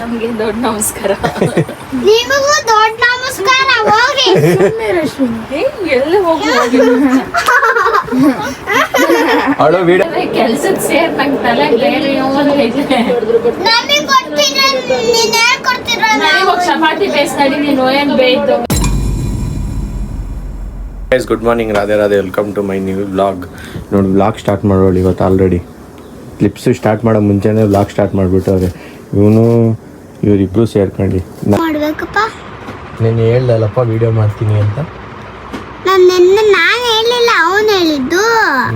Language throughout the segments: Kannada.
ನಮಗೆ ದೊಡ್ಡ ನಮಸ್ಕಾರ. ನಿಮಗೂ ದೊಡ್ಡ ನಮಸ್ಕಾರ. ಹೋಗಿ ಎಲ್ಲ ಹೋಗಿ ಅವಳು ವಿಡಿಯೋ ಕೆಲ್ಸದ ಸೇರ್ ನಂಗೆ ತಲೆ ಬೇರೆ ನಮಗೆ ಕೊಡ್ತೀರಾ ನೀನು ಹೇಳ್ಕೊಡ್ತೀರಾ ಇವಾಗ ಚಪಾತಿ ಬೇಯಿಸ್ತಾಡಿ ನೀನು ಏನ್ ಬೇಯ್ತು. Guys good morning, Radhe Radhe, welcome to my new vlog. ನೋಡಿ ವ್ಲಾಗ್ ಸ್ಟಾರ್ಟ್ ಮಾಡೋಳು ಇವತ್ತು. ಆಲ್ರೆಡಿ ಕ್ಲಿಪ್ಸು ಸ್ಟಾರ್ಟ್ ಮಾಡೋ ಮುಂಚೆನೇ ವ್ಲಾಗ್ ಸ್ಟಾರ್ಟ್ ಮಾಡಿಬಿಟ್ಟವ್ರೆ ಇವರಿಬ್ಬರು ಸೇರ್ಕೊಂಡು. ಮಾಡ್ಬೇಕಪ್ಪ. ನೀನು ಹೇಳ್ದಲ್ಲಪ್ಪ ವಿಡಿಯೋ ಮಾಡ್ತೀನಿ ಅಂತ. ನಾನು ಹೇಳಿಲ್ಲ, ಅವನು ಹೇಳಿದ್ದು.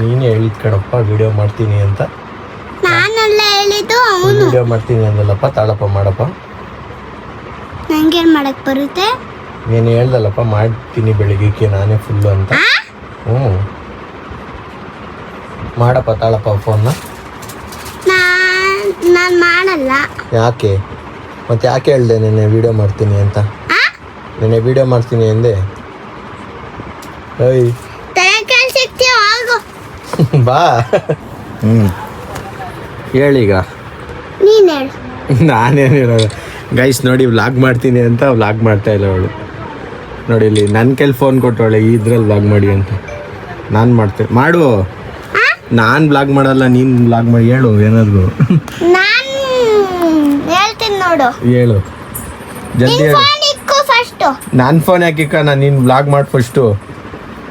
ನೀನು ಹೇಳಿದ್ ಕಣಪ್ಪ ವಿಡಿಯೋ ಮಾಡ್ತೀನಿ ಅಂತ. ನಾನೆಲ್ಲ ಹೇಳಿದ್ದು ಅವನು. ವಿಡಿಯೋ ಮಾಡ್ತೀನಿ ಅಂದಲ್ಲಪ್ಪ, ತಾಳಪ್ಪ ಮಾಡಪ್ಪ. ನಂಗೇನು ಮಾಡಕ್ ಬರುತ್ತೆ? ನೀನು ಹೇಳ್ದಲ್ಲಪ್ಪ ಮಾಡ್ತೀನಿ ಬೆಳಿಗ್ಗೆ ನಾನೇ ಫುಲ್ಲು ಅಂತ. ಹ್ಞೂ ಮಾಡಪ್ಪ, ತಾಳಪ್ಪ ಫೋನ್ನ. ನಾನು ಮಾಡಲ್ಲ. ಯಾಕೆ ಮತ್ತೆ ಯಾಕೆ ಹೇಳ್ದೆ ನೆನ್ನೆ ವಿಡಿಯೋ ಮಾಡ್ತೀನಿ ಅಂತ? ನೆನ್ನೆ ವಿಡಿಯೋ ಮಾಡ್ತೀನಿ ಅಂದೆ. ಏಯ್ ತಲೆ ಕೆಲ್ಸಕ್ಕೆ ಹೋಗು. ಬಾ. ಹೇಳೀಗ. ನೀನು ಹೇಳು. ನಾನೇನು ಹೇಳೋದು ಗೈಸ್. ನೋಡಿ ವ್ಲಾಗ್ ಮಾಡ್ತೀನಿ ಅಂತ ವ್ಲಾಗ್ ಮಾಡ್ತಾ ಇಲ್ಲ ಅವಳು. ನೋಡಿ ಇಲ್ಲಿ ನನ್ನ ಕೈಲಿ ಫೋನ್ ಕೊಟ್ಟವಳೆ, ಇದ್ರಲ್ಲಿ ವ್ಲಾಗ್ ಮಾಡಿ ಅಂತ. ನಾನು ಮಾಡ್ತೇನೆ, ಮಾಡು. ನಾನು ವ್ಲಾಗ್ ಮಾಡಲ್ಲ, ನೀನು ವ್ಲಾಗ್ ಮಾಡಿ. ಹೇಳು ಏನಾದ್ರು. ನಾನು ಹೇಳ್ತೀನಿ ನೋಡು. ಹೇಳು ಜಲ್ದಿ ಹೇಳು. ಫೋನ್ ಇಕ್ಕು ಫಸ್ಟ್. ನನ್ನ ಫೋನ್ ಯಾಕಿಕ್ಕ? ನಾನು ನೀನು ವ್ಲಾಗ್ ಮಾಡಿ ಫಸ್ಟು.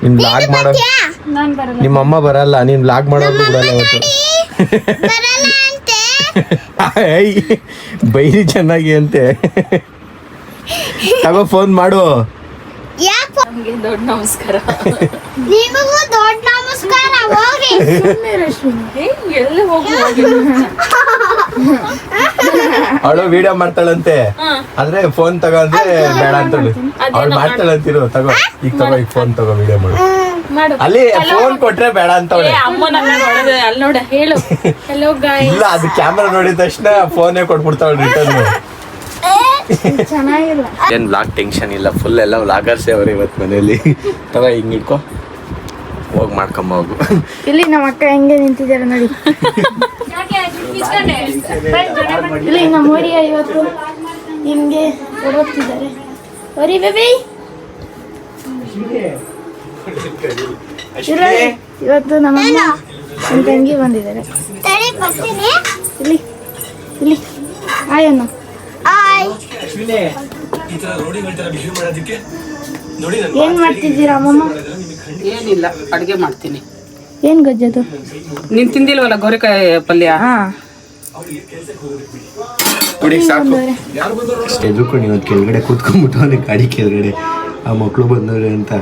ನೀನು ವ್ಲಾಗ್ ಮಾಡೋ ನಾನ್ ಬರಲ್ಲ. ನಿಮ್ಮ ಅಮ್ಮ ಬರಲ್ಲ, ನೀನು ವ್ಲಾಗ್ ಮಾಡೋದು ಬಿಡಲ್ಲ ಅವತ್ತು. ಬರಲ್ಲ ಅಂತೆ. ಏಯ್ ಬೈರಿ ಚೆನ್ನಾಗಿ ಅಂತೆ. ತಗೋ ಫೋನ್ ಮಾಡು. ಯಾಕೆ? ನಮಗೆ ದೊಡ್ಡ ನಮಸ್ಕಾರ. ನಿಮಗೂ ದೊಡ್ಡ ನಮಸ್ಕಾರ. ಹೋಗಿ ಎಲ್ಲ ಹೋಗಿ ಅವಳು ವಿಡಿಯೋ ಮಾಡ್ತಾಳಂತೆ. ಆದ್ರೆ ಫೋನ್ ತಗೋ ಅಂದ್ರೆ ಬೇಡ ಅಂತಳು. ಅವಳು ಮಾಡ್ತಾಳಂತಿರು. ತಗೋ ಈಗ, ತಗೋ ಈಗ ಫೋನ್ ತಗೋ, ವಿಡಿಯೋ ಮಾಡು. ಮಾಡು. ಅಲ್ಲಿ ಫೋನ್ ಕೊಟ್ರೆ ಬೇಡ ಅಂತವಳೆ. ಅಮ್ಮ ನನ್ನ ನೋಡಿದೆ ಅಲ್ಲಿ ನೋಡ. ಹೇಳು ಹೆಲೋ ಗಾಯ್ಸ್. ಇಲ್ಲ, ಅದು ಕ್ಯಾಮ್ರಾ ನೋಡಿದ ತಕ್ಷಣ ಫೋನೇ ಕೊಟ್ಬಿಡ್ತಾವಳು ರಿಟರ್ನ್. ಚೆನ್ನಾಗಿಲ್ಲ. ಏನ್ ವ್ಲಾಗ್ ಟೆನ್ಷನ್ ಇಲ್ಲ, ಫುಲ್ ಎಲ್ಲ ವ್ಲಾಗರ್ಸೇ ಅವ್ರು ಇವತ್ತು ಮನೇಲಿ. ತಗೋ ಹಿಂಗ್ ಇಟ್ಕೋ, ಹೋಗಿ ಮಾಡ್ಕೊಂಬ ಹೋಗು. ಇಲ್ಲಿ ನಮ್ಮ ಅಕ್ಕ ಹೆಂಗೆ ನಿಂತಿದ್ದಾರೆ ನೋಡಿ. ಇಲ್ಲಿ ನಮ್ಮ ಓರಿಯ ಇವತ್ತು ನಿಮ್ಗೆ ಓಡೋಗ್ತಿದ್ದಾರೆ. ಓರಿ ಬೇಬಿ ಇವತ್ತು ನಮ್ಮ ನಮ್ಮ ತಂಗಿ ಬಂದಿದ್ದಾರೆ. ತಡಿ ಬರ್ತೀನಿ. ಇಲ್ಲಿ ಇಲ್ಲಿ ಆಯಣ್ಣ. ಆಯ್. ಏನ್ ಮಾಡ್ತಿದ್ದೀರಾ ಅಮ್ಮಮ್ಮ? ಏನಿಲ್ಲ, ಅಡುಗೆ ಮಾಡ್ತೀನಿ. ಏನ್ ಗೊಜ್ಜದು? ನೀನ್ ತಿಂದಿಲ್ವಲ್ಲ ಗೋರಿಕಾಯಿ ಪಲ್ಯ? ಹಾ ಕುಡಿ ಸಾಕು. ಎದ್ರುಕೊಂಡು ಇವತ್ತು ಕೆಳಗಡೆ ಕೂತ್ಕೊಂಡ್ಬಿಟ್ಟು ಅವನಿಗೆ ಗಾಡಿ ಕೆಳಗಡೆ ಆ ಮಕ್ಕಳು ಬಂದವ್ರೆ ಅಂತ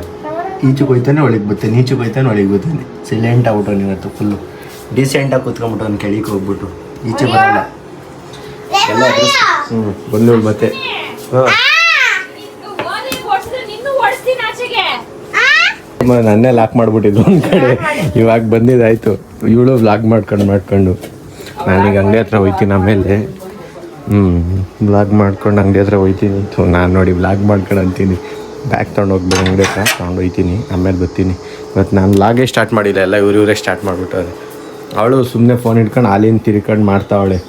ಈಚೆಗೆ ಹೋಯ್ತಾನೆ ಒಳಗೆ ಬರ್ತಾನೆ, ಈಚೆಗೆ ಹೋಯ್ತಾನೆ ಒಳಗೆ ಬರ್ತಾನೆ. ಸೈಲೆಂಟ್ ಆಗ್ಬಿಟ್ಟವನು ಇವತ್ತು ಫುಲ್ಲು ಡೀಸೆಂಟಾಗಿ ಕೂತ್ಕೊಂಡ್ಬಿಟ್ಟು ಅವ್ನು ಕೆಳಗೆ ಹೋಗ್ಬಿಟ್ಟು ಈಚೆ ಬರಲ್ಲ. ಎಲ್ಲ ಬಂದವಳು ಮತ್ತೆ. ನನ್ನೇ ಲಾಕ್ ಮಾಡ್ಬಿಟ್ಟಿದ್ದು ಒಂದು ಕಡೆ. ಇವಾಗ ಬಂದಿದ್ದಾಯ್ತು. ಇವಳು ವ್ಲಾಗ್ ಮಾಡ್ಕೊಂಡು ನಾನೀಗ ಅಂಗಡಿ ಹತ್ರ ಹೋಯ್ತೀನಿ. ಆಮೇಲೆ ವ್ಲಾಗ್ ಮಾಡ್ಕೊಂಡು ಅಂಗಡಿ ಹತ್ರ ಹೋಯ್ತೀನಿ. ನಾನು ನೋಡಿ ವ್ಲಾಗ್ ಮಾಡ್ಕೊಂಡು ಅಂತೀನಿ. ಬ್ಯಾಗ್ ತೊಗೊಂಡು ಹೋಗ್ಬೇಕು, ಅಂಗಡಿ ಹತ್ರ ತೊಗೊಂಡು ಹೋಯ್ತೀನಿ. ಆಮೇಲೆ ಬರ್ತೀನಿ. ಇವತ್ತು ನಾನು ವ್ಲಾಗೇ ಸ್ಟಾರ್ಟ್ ಮಾಡಿಲ್ಲ, ಎಲ್ಲ ಇವರೇ ಸ್ಟಾರ್ಟ್ ಮಾಡಿಬಿಟ್ಟವ್ರೆ. ಅವಳು ಸುಮ್ಮನೆ ಫೋನ್ ಇಟ್ಕೊಂಡು ಹಾಲಿನ ತಿರ್ಕೊಂಡು ಮಾಡ್ತಾವಳೆ.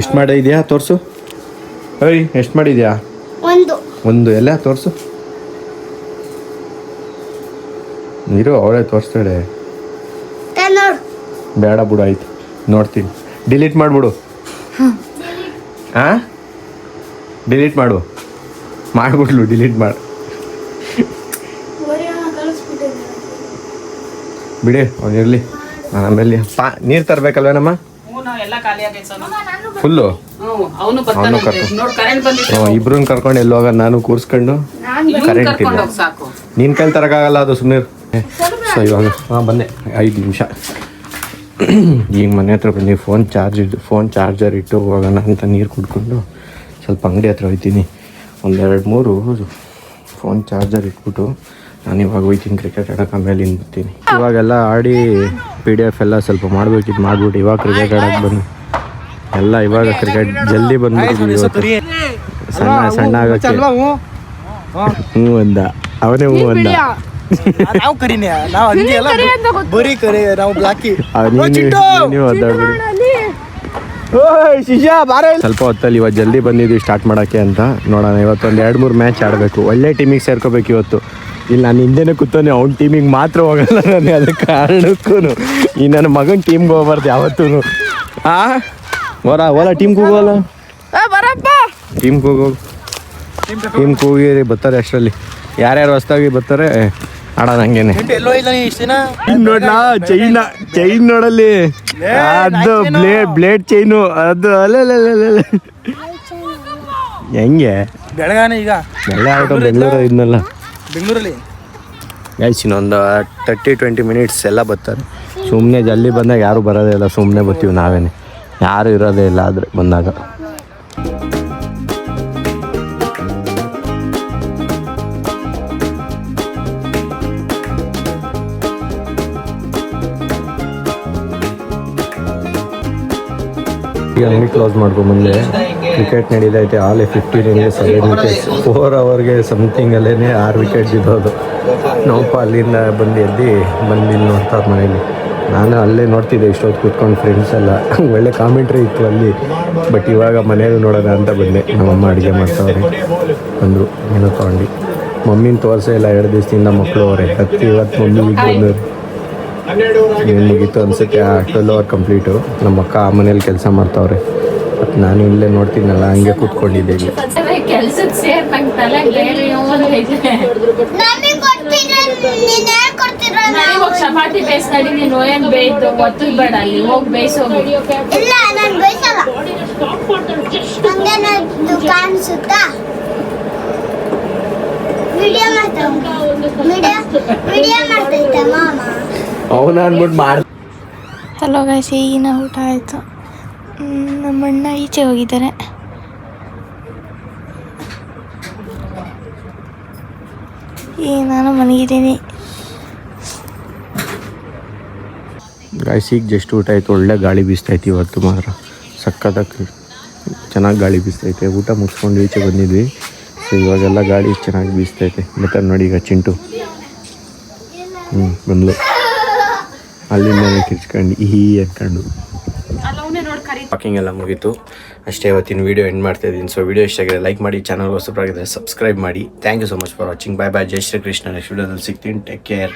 ಎಷ್ಟು ಮಾಡಿದ್ಯಾ ತೋರಿಸು. ಏಯ್ ಎಷ್ಟು ಮಾಡಿದ್ಯಾ? ಒಂದು ಎಲ್ಲ ತೋರಿಸು. ಇರು, ಅವಳೇ ತೋರಿಸ್ತಾಳೆ. ಬೇಡ ಬಿಡು, ಆಯ್ತು ನೋಡ್ತೀನಿ. ಡಿಲೀಟ್ ಮಾಡಿಬಿಡು. ಹಾಂ ಡಿಲೀಟ್ ಮಾಡಿಬಿಡ್ಲು. ಡಿಲೀಟ್ ಮಾಡು ಬಿಡಿ, ಅವನಿರಲಿ. ಆಮೇಲೆ ನೀರು ತರಬೇಕಲ್ವೇನಮ್ಮ? ಫುಲ್ಲು ಅವನು ಕರ್ಕೊಂಡು ಇಬ್ರನ್ನ ಕರ್ಕೊಂಡು ಎಲ್ಲಿ ಹೋಗ. ನಾನು ಕೂರಿಸ್ಕೊಂಡು ಕರೆಂಟ್ ಇಲ್ಲ. ನಿನ್ನ ಕೈಲಿ ತರೋಕ್ಕಾಗಲ್ಲ, ಅದು ಸುಮ್ಮನೆ. ಸೊ ಇವಾಗ ಬಂದೆ 5 ನಿಮಿಷ. ಈಗ ಮನೆ ಹತ್ರ ಬಂದು ಫೋನ್ ಚಾರ್ಜರ್ ಇಟ್ಟು ಹೋಗೋಣ ಅಂತ ನೀರು ಕುಡ್ಕೊಂಡು ಸ್ವಲ್ಪ ಅಂಗಡಿ ಹತ್ರ ಹೋಗ್ತೀನಿ. 1-2-3 ಫೋನ್ ಚಾರ್ಜರ್ ಇಟ್ಬಿಟ್ಟು ನಾನು ಇವಾಗ ಹೋಗ್ತೀನಿ ಕ್ರಿಕೆಟ್ ಆಡೋಕೆ. ಆಮೇಲೆ ಇನ್ನು ಬರ್ತೀನಿ. ಇವಾಗೆಲ್ಲ ಆಡಿ PDF ಎಲ್ಲ ಸ್ವಲ್ಪ ಮಾಡ್ಬೇಕಿದ್ದು ಮಾಡಿಬಿಟ್ಟು ಇವಾಗ ಕ್ರಿಕೆಟ್ ಆಡೋಕ್ಕೆ ಬಂದು ಎಲ್ಲ ಇವಾಗ ಕ್ರಿಕೆಟ್ ಜಲ್ದಿ ಬಂದ್ಬಿಟ್ಟಿದ್ವಿ ಇವತ್ತು. ಸಣ್ಣ ಆಗೋಕ್ಕೆ ಹ್ಞೂ ಅಂದ ಅವನೇ. ಹ್ಞೂ ಅಂದ. ನಾವು ಕರಿನೇ, ನಾವು ಹಂಗೆ ಅಲ್ಲ, ಬರೀ ಕರೆ ನಾವು ಬ್ಲಾಕಿ. ನೀವು ಒದ್ದಾಡ್ಬಿಡಿ. ಶಿಷ್ಯ ಬಾರ. ಸ್ವಲ್ಪ ಹೊತ್ತಲ್ಲಿ ಇವತ್ತು ಜಲ್ದಿ ಬಂದಿದ್ವಿ ಸ್ಟಾರ್ಟ್ ಮಾಡೋಕ್ಕೆ ಅಂತ. ನೋಡೋಣ ಇವತ್ತೊಂದು 2-3 ಮ್ಯಾಚ್ ಆಡಬೇಕು. ಒಳ್ಳೆ ಟೀಮಿಗೆ ಸೇರ್ಕೋಬೇಕು ಇವತ್ತು. ಇಲ್ಲಿ ನಾನು ಹಿಂದೆನೇ ಕೂತವನೆ, ಅವ್ನ ಟೀಮಿಗೆ ಮಾತ್ರ ಹೋಗಲ್ಲ ನಾನು. ಅದ್ರ ಕಾರಣಕ್ಕೂ ಈ ನನ್ನ ಮಗನ ಟೀಮ್ಗೆ ಹೋಗ್ಬಾರ್ದು ಯಾವತ್ತೂ. ಓಲಾ ಟೀಮ್ಗೆ ಹೋಗೋಲ್ಲ, ಟೀಮ್ಗೆ ಹೋಗೋದು. ಟೀಮ್ಗೆ ಹೋಗಿ ಬರ್ತಾರೆ ಅಷ್ಟರಲ್ಲಿ. ಯಾರ್ಯಾರು ಹೊಸ್ದಾಗಿ ಬರ್ತಾರೆ ಆಡೋಣ ಹಂಗೇನೆ. ಎಲ್ಲೋ ಇಲ್ಲ ನೀ ಇಷ್ಟ್ ದಿನ ನೋಡ್ಲಾ ಚೈನ್ ನೋಡಲ್ಲಿ, ಅದು ಬ್ಲೇಡ್ ಚೈನು ಅದು. ಅಲ್ಲ ಹೆಂಗೆ ಬೆಳಗಾನೆ ಈಗ ಎಲ್ಲ ಆಟ ಬೆಂಗಳೂರು ಇದನ್ನೆಲ್ಲ. ಬೆಂಗಳೂರಲ್ಲಿ ಗೈಸ್ ಇನ್ನೊಂದು 30-20 ಮಿನಿಟ್ಸ್ ಎಲ್ಲ ಬರ್ತಾರೆ. ಸುಮ್ಮನೆ ಜಲ್ದಿ ಬಂದಾಗ ಯಾರು ಬರೋದೇ ಇಲ್ಲ, ಸುಮ್ಮನೆ ಬರ್ತೀವಿ ನಾವೇನೆ, ಯಾರು ಇರೋದೇ ಇಲ್ಲ ಆದರೆ ಬಂದಾಗ. ಅಂಗಡಿ ಕ್ಲೋಸ್ ಮಾಡ್ಕೊಂಬಂದೆ. ಕ್ರಿಕೆಟ್ ನಡೀತೈತೆ. ಆಲೇ 15 7 ವಿಕೆಟ್ಸ್, 4 ಅವರ್ಗೆ ಸಮಥಿಂಗ್ ಅಲ್ಲೇ 6 ವಿಕೆಟ್ ಬಿದ್ದೋದು. ನಾವಪ್ಪ ಅಲ್ಲಿಂದ ಬಂದು ಇಲ್ಲಿ ನೋಡ್ತಾರೆ ಮನೇಲಿ. ನಾನು ಅಲ್ಲೇ ನೋಡ್ತಿದ್ದೆ ಇಷ್ಟೊತ್ತು ಕೂತ್ಕೊಂಡು, ಫ್ರೆಂಡ್ಸ್ ಎಲ್ಲ ಒಳ್ಳೆ ಕಾಮೆಂಟ್ರಿ ಇತ್ತು ಅಲ್ಲಿ. ಬಟ್ ಇವಾಗ ಮನೇಲಿ ನೋಡೋಣ ಅಂತ ಬಂದೆ. ನಮ್ಮಮ್ಮ ಅಡುಗೆ ಮಾಡ್ತಾವ್ರೆ, ಬಂದರು ಏನೋ ತೊಗೊಂಡು. ಮಮ್ಮಿನ ತೋರಿಸೇ ಇಲ್ಲ 2 ದಿವಸದಿಂದ. ಮಕ್ಕಳು ಅವರೇ ಇವತ್ತು ಮಮ್ಮಿಗೆ ಬಂದವರು. ಏನು ಮುಗೀತು ಅನ್ಸುತ್ತೆ 12 ಅವರ್ ಕಂಪ್ಲೀಟು. ನಮ್ಮ ಅಕ್ಕ ಆ ಮನೇಲಿ ಕೆಲಸ ಮಾಡ್ತಾವ್ರೆ. ಮತ್ತು ನಾನು ಇಲ್ಲೇ ನೋಡ್ತೀನಲ್ಲ, ಹಂಗೆ ಕೂತ್ಕೊಂಡಿದ್ದೆ ಇಲ್ಲಿ. ಕೆಲ್ಸಕ್ಕೆ ಸೇರ್ ನಂಗೆ ತಲೆ ಬೇರೆ ನಮಗೆ ಕೊಡ್ತೀರ, ನೀನ್ ಹೇಳ್ಕೊಡ್ತೀರ. ಹೋಗಿ ಚಪಾತಿ ಬೇಯಿಸ್ ನಡಿ. ನೀನು ಏನ್ ಬೇಯ್ತು ಒತ್ತಲ್ ಬೇಡ, ಅಲ್ಲಿ ಹೋಗಿ ಬೇಯಿಸೋಗಿ. ಇಲ್ಲ ನಾನು ಬಯಸಲ್ಲ, ಹಂಗೇನಾದ್ರು ಕಾಣಿಸುತ್ತಾ? ವಿಡಿಯೋ ಮಾಡ್ತೈತೆ ಮಾಮ. ಅವನ ಅಂದ್ಬಿಟ್ಟು ಮಾಡಿ. ಹಲೋ ಗೈಸ್, ಈಗಿನ ಊಟ ಆಯಿತು. ನಮ್ಮ ಅಣ್ಣ ಈಚೆ ಹೋಗಿದ್ದಾರೆ. ಈಗ ನಾನು ಮಲಗಿದ್ದೀನಿ. ಗಾಯ್ಸ್ ಈಗ ಜಸ್ಟ್ ಊಟ ಆಯಿತು. ಒಳ್ಳೆ ಗಾಳಿ ಬೀಸ್ತೈತಿ ಇವತ್ತು ಮಾತ್ರ, ಸಕ್ಕತ್ತಾಗಿ ಚೆನ್ನಾಗಿ ಗಾಳಿ ಬೀಸ್ತೈತೆ. ಊಟ ಮುಗಿಸ್ಕೊಂಡು ಈಚೆ ಬಂದಿದ್ವಿ. ಸೊ ಇವಾಗೆಲ್ಲ ಗಾಳಿ ಚೆನ್ನಾಗಿ ಬೀಸ್ತೈತೆ. ಮತ್ತು ನೋಡಿ ಈಗ ಚಿಂಟು ಬಂದ್ಲು, ಅಲ್ಲಿಂದ ಕಿರ್ಚ್ಕೊಂಡು ಅನ್ಕೊಂಡು. ವಾಕಿಂಗ್ ಎಲ್ಲ ಮುಗೀತು ಅಷ್ಟೇ. ಇವತ್ತಿನ ವೀಡಿಯೋ ಎಂಡ್ ಮಾಡ್ತಾ ಇದ್ದೀನಿ. ಸೊ ವೀಡಿಯೋ ಇಷ್ಟ ಆಗಿದೆ ಲೈಕ್ ಮಾಡಿ, ಚಾನಲ್ ಹೊಸಬರಾಗಿದ್ದರೆ ಸಬ್ಸ್ಕ್ರೈಬ್ ಮಾಡಿ. Thank you so much for watching. Bye. ಜೈ ಶ್ರೀ ಕೃಷ್ಣ. ನೆಕ್ಸ್ಟ್ ವೀಡಿಯೋದಲ್ಲಿ ಸಿಗ್ತೀನಿ. Take care.